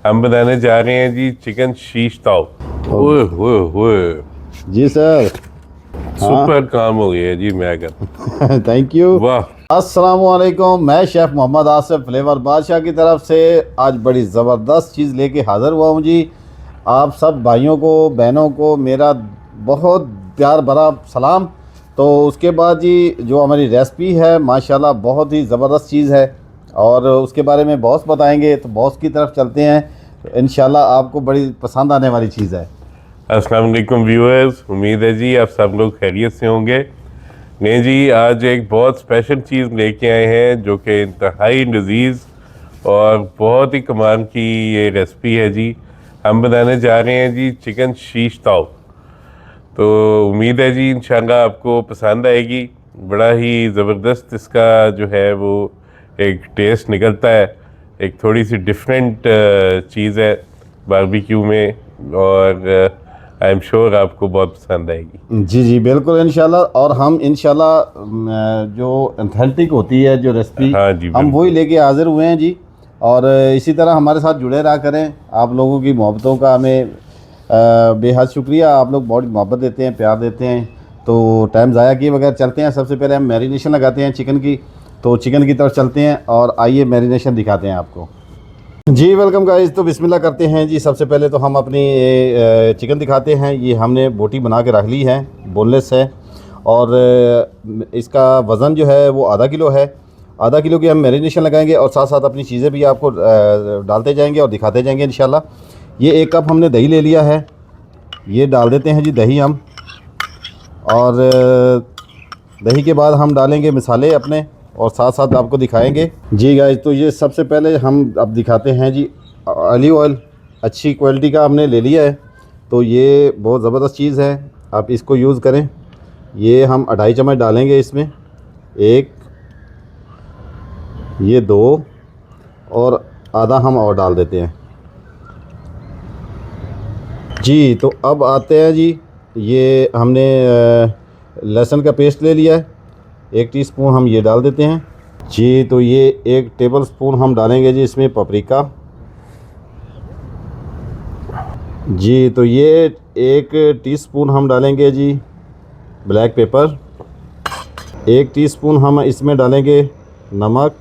हम बनाने जा रहे हैं जी चिकन शीश ताव। ओए ओए ओए, जी सर। सुपर काम हो गया जी। मैं कर थैंक यू। वाह। अस्सलाम वालेकुम। मैं शेफ़ मोहम्मद आसिफ फ्लेवर बादशाह की तरफ से आज बड़ी ज़बरदस्त चीज़ लेके हाज़िर हुआ हूँ जी। आप सब भाइयों को बहनों को मेरा बहुत प्यार भरा सलाम। तो उसके बाद जी जो हमारी रेसिपी है माशाल्लाह बहुत ही ज़बरदस्त चीज़ है और उसके बारे में बॉस बताएंगे, तो बॉस की तरफ चलते हैं। इंशाल्लाह आपको बड़ी पसंद आने वाली चीज़ है। अस्सलाम वालेकुम व्यूअर्स, उम्मीद है जी आप सब लोग खैरियत से होंगे। नहीं जी, आज एक बहुत स्पेशल चीज़ लेके आए हैं जो कि इंतहाई लजीज़ और बहुत ही कमाल की ये रेसिपी है जी। हम बनाने जा रहे हैं जी चिकन शीश ताव। तो उम्मीद है जी इंशाल्लाह आपको पसंद आएगी। बड़ा ही ज़बरदस्त इसका जो है वो एक टेस्ट निकलता है। एक थोड़ी सी डिफरेंट चीज़ है बारबेक्यू में और आई एम श्योर आपको बहुत पसंद आएगी। जी जी बिल्कुल इंशाल्लाह। और हम इंशाल्लाह जो ऑथेंटिक होती है जो रेसिपी हाँ जी हम वही बिल्कुल। लेके हाज़िर हुए हैं जी। और इसी तरह हमारे साथ जुड़े रहा करें। आप लोगों की मोहब्बतों का हमें बेहद शुक्रिया। आप लोग बहुत मोहब्बत देते हैं, प्यार देते हैं। तो टाइम ज़ाया किए बगैर चलते हैं। सबसे पहले हम मैरिनेशन लगाते हैं चिकन की। तो चिकन की तरफ चलते हैं और आइए मैरिनेशन दिखाते हैं आपको। जी वेलकम गाइस। तो बिस्मिल्लाह करते हैं जी। सबसे पहले तो हम अपनी चिकन दिखाते हैं। ये हमने बोटी बना के रख ली है, बोनलेस है। और इसका वज़न जो है वो आधा किलो है। आधा किलो की हम मैरिनेशन लगाएंगे और साथ साथ अपनी चीज़ें भी आपको डालते जाएंगे और दिखाते जाएंगे इंशाल्लाह। ये 1 कप हमने दही ले लिया है, ये डाल देते हैं जी दही हम। और दही के बाद हम डालेंगे मसाले अपने और साथ साथ आपको दिखाएंगे जी गाइस। तो ये सबसे पहले हम अब दिखाते हैं जी ऑलिव ऑयल। अच्छी क्वालिटी का हमने ले लिया है। तो ये बहुत ज़बरदस्त चीज़ है, आप इसको यूज़ करें। ये हम 2.5 चम्मच डालेंगे इसमें। 1, ये 2 और आधा हम और डाल देते हैं जी। तो अब आते हैं जी, ये हमने लहसुन का पेस्ट ले लिया है, 1 टीस्पून हम ये डाल देते हैं जी। तो ये 1 टेबलस्पून हम डालेंगे जी इसमें पपरिका जी। तो ये 1 टीस्पून हम डालेंगे जी ब्लैक पेपर। 1 टीस्पून हम इसमें डालेंगे नमक।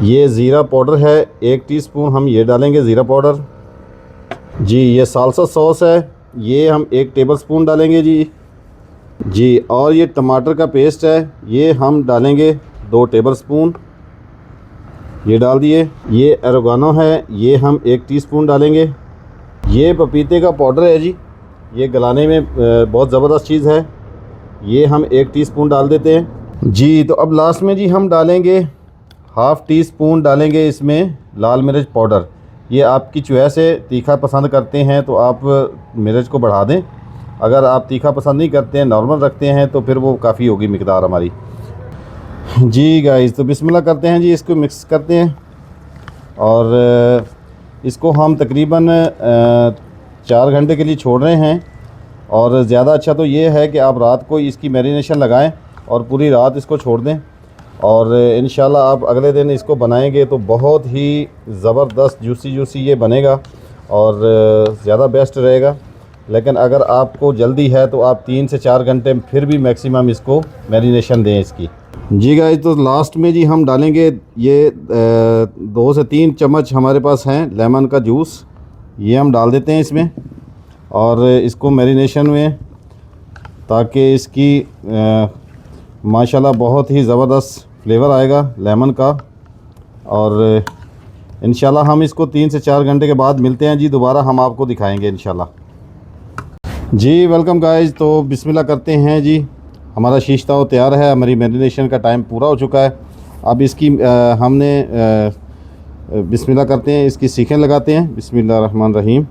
ये ज़ीरा पाउडर है, 1 टीस्पून हम ये डालेंगे ज़ीरा पाउडर जी। ये साल्सा सॉस है, ये हम 1 टेबलस्पून डालेंगे जी। और ये टमाटर का पेस्ट है, ये हम डालेंगे 2 टेबलस्पून, ये डाल दिए। ये ऑरिगेनो है, ये हम 1 टीस्पून डालेंगे। ये पपीते का पाउडर है जी, ये गलाने में बहुत ज़बरदस्त चीज़ है, ये हम 1 टीस्पून डाल देते हैं जी। तो अब लास्ट में जी हम डालेंगे ½ टीस्पून डालेंगे इसमें लाल मिर्च पाउडर। ये आपकी चॉइस है, तीखा पसंद करते हैं तो आप मिर्च को बढ़ा दें, अगर आप तीखा पसंद नहीं करते हैं, नॉर्मल रखते हैं, तो फिर वो काफ़ी होगी मिकदार हमारी जी गाइस। तो बिस्मिल्लाह करते हैं जी, इसको मिक्स करते हैं और इसको हम तकरीबन 4 घंटे के लिए छोड़ रहे हैं। और ज़्यादा अच्छा तो ये है कि आप रात को इसकी मैरिनेशन लगाएं और पूरी रात इसको छोड़ दें और इंशाल्लाह आप अगले दिन इसको बनाएंगे तो बहुत ही ज़बरदस्त जूसी ये बनेगा और ज़्यादा बेस्ट रहेगा। लेकिन अगर आपको जल्दी है तो आप 3 से 4 घंटे फिर भी मैक्सिमम इसको मैरिनेशन दें इसकी जी गाइस। तो लास्ट में जी हम डालेंगे ये 2 से 3 चम्मच हमारे पास हैं लेमन का जूस, ये हम डाल देते हैं इसमें और इसको मैरिनेशन में, ताकि इसकी माशाल्लाह बहुत ही ज़बरदस्त फ्लेवर आएगा लेमन का। और इंशाल्लाह हम इसको 3 से 4 घंटे के बाद मिलते हैं जी, दोबारा हम आपको दिखाएंगे इंशाल्लाह जी। Welcome guys. तो बिस्मिल्लाह करते हैं जी, हमारा शीश ताव तैयार है, हमारी मैरिनेशन का टाइम पूरा हो चुका है। अब इसकी हमने बिस्मिल्लाह करते हैं, इसकी सीखें लगाते हैं। बिस्मिल्लाह रहमान रहीम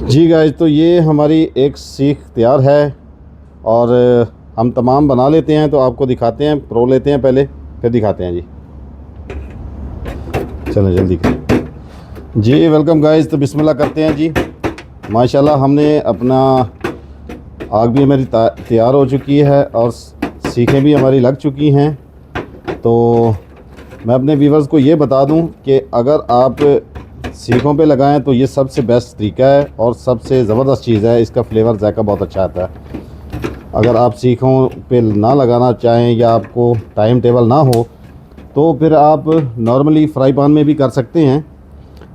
जी गाइस। तो ये हमारी एक सीख तैयार है और हम तमाम बना लेते हैं, तो आपको दिखाते हैं, प्रो लेते हैं पहले फिर दिखाते हैं जी। चलें जल्दी करें जी। Welcome guys. तो बिस्मिल्लाह करते हैं जी। माशाल्लाह हमने अपना आग भी हमारी तैयार हो चुकी है और सीखें भी हमारी लग चुकी हैं। तो मैं अपने व्यूवर्स को ये बता दूं कि अगर आप सीखों पे लगाएं तो ये सबसे बेस्ट तरीका है और सबसे ज़बरदस्त चीज़ है। इसका फ्लेवर जायका बहुत अच्छा आता है। अगर आप सीखों पे ना लगाना चाहें या आपको टाइम टेबल ना हो तो फिर आप नॉर्मली फ्राई पैन में भी कर सकते हैं।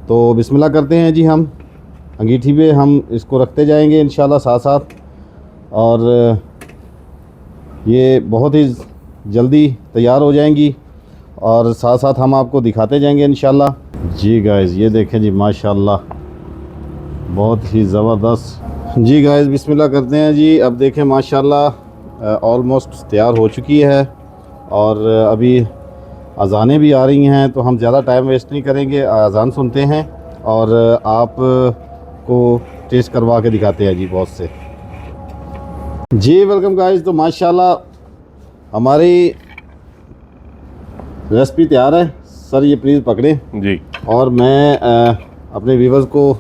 तो बिस्मिल्लाह करते हैं जी। हम अंगीठी पे हम इसको रखते जाएंगे इंशाल्लाह साथ साथ, और ये बहुत ही जल्दी तैयार हो जाएंगी और साथ साथ हम आपको दिखाते जाएंगे इंशाल्लाह। जी गाइस ये देखें जी, माशाल्लाह बहुत ही ज़बरदस्त। जी गाइस बिस्मिल्लाह करते हैं जी। अब देखें माशाल्लाह ऑलमोस्ट तैयार हो चुकी है और अभी अज़ानें भी आ रही हैं, तो हम ज़्यादा टाइम वेस्ट नहीं करेंगे, अज़ान सुनते हैं और आप को टेस्ट करवा के दिखाते हैं जी बहुत से। जी वेलकम गाइस। तो माशाल्लाह हमारी रेसिपी तैयार है। सर ये प्लीज़ पकड़ें जी, और मैं अपने व्यूवर्स को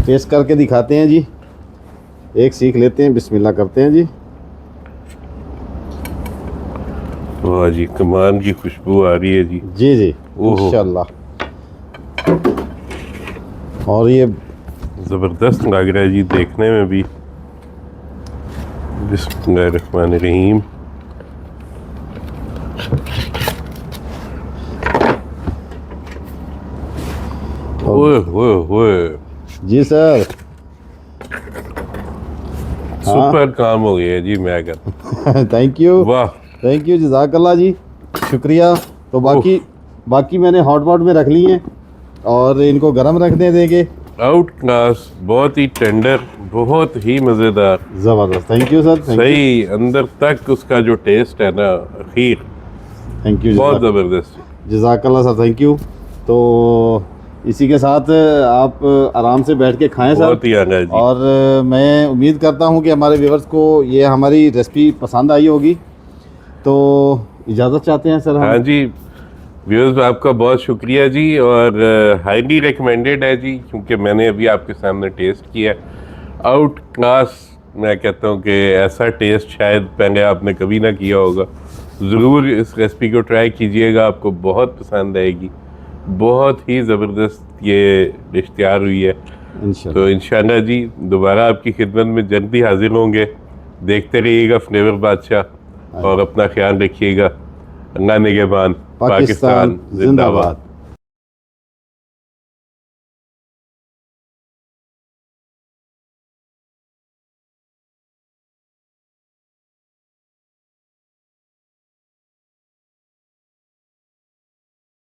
टेस्ट करके दिखाते हैं जी। एक सीख लेते हैं, बिस्मिल्लाह करते हैं जी। वाह जी, कमान की खुशबू आ रही है जी। जी जी ओहो। इंशाल्लाह। और ये ज़बरदस्त लग रहा है जी देखने में भी। बिस्मिल्लाहिर्रहमानिर्रहीम। ओए ओए ओए, जी सर। सुपर काम हो गया जी। मैं कहता थैंक यू, वाह। थैंक यू, जज़ाकल्लाह जी, शुक्रिया। तो बाकी मैंने हॉट पॉट में रख ली हैं और इनको गर्म रखने देंगे। आउट क्लास, बहुत ही टेंडर, बहुत ही मज़ेदार, ज़बरदस्त। Thank you sir, thank you, सही अंदर तक उसका जो टेस्ट है ना अखीर, थैंक यू, बहुत ज़बरदस्त। जज़ाकल्लाह सर, थैंक यू। तो इसी के साथ आप आराम से बैठ के खाएं सर। बहुत ही आना है जी। और मैं उम्मीद करता हूं कि हमारे व्यूवर्स को ये हमारी रेसिपी पसंद आई होगी। तो इजाज़त चाहते हैं सर हम। हाँ जी व्यूअर्स, आपका बहुत शुक्रिया जी, और हाईली रिकमेंडेड है जी, क्योंकि मैंने अभी आपके सामने टेस्ट किया। आउट क्लास, मैं कहता हूँ कि ऐसा टेस्ट शायद पहले आपने कभी ना किया होगा। ज़रूर इस रेसिपी को ट्राई कीजिएगा, आपको बहुत पसंद आएगी। बहुत ही ज़बरदस्त ये डिश तैयार हुई है। इंशाल्लाह। तो इंशाल्लाह जी दोबारा आपकी खिदमत में जल्दी हाजिर होंगे। देखते रहिएगा फ्लेवर बादशाह और अपना ख्याल रखिएगा। अल्लाह निगहबान। पाकिस्तान जिंदाबाद।